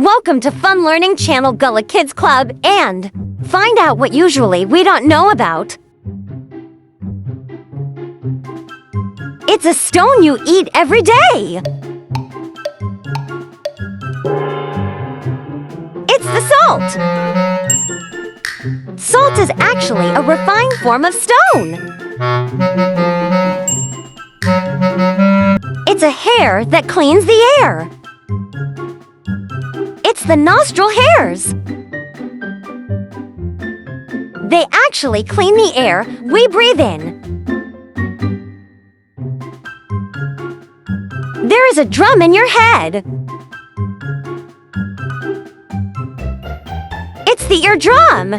Welcome to Fun Learning Channel Gullah Kids Club and find out what usually we don't know about. It's a stone you eat every day. It's the salt. Salt is actually a refined form of stone. It's a hair that cleans the air. It's the nostril hairs. They actually clean the air we breathe in. There is a drum in your head. It's the eardrum.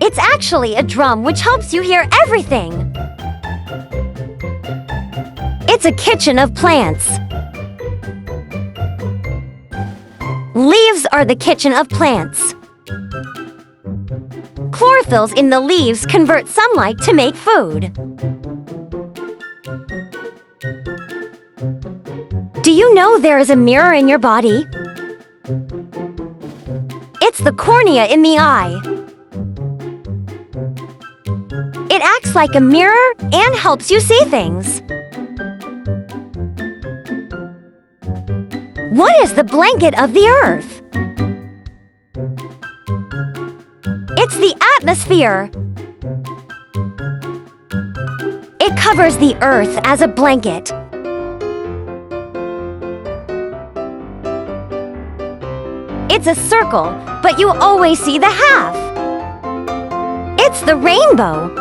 It's actually a drum which helps you hear everything. It's a kitchen of plants. Leaves are the kitchen of plants. Chlorophylls in the leaves convert sunlight to make food. Do you know there is a mirror in your body? It's the cornea in the eye. It acts like a mirror and helps you see things. What is the blanket of the Earth? It's the atmosphere. It covers the Earth as a blanket. It's a circle, but you always see the half. It's the rainbow.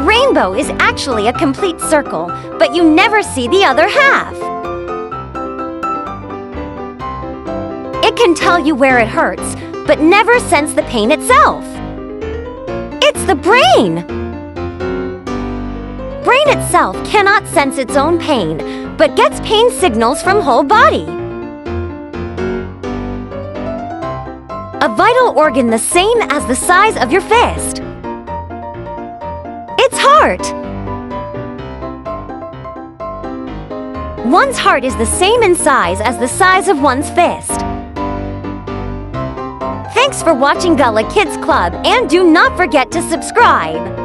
Rainbow is actually a complete circle, but you never see the other half. It can tell you where it hurts, but never sense the pain itself. It's the brain. Brain itself cannot sense its own pain, but gets pain signals from whole body. A vital organ the same as the size of your fist. It's heart. One's heart is the same in size as the size of one's fist. Thanks for watching Gullah Kids Club and do not forget to subscribe.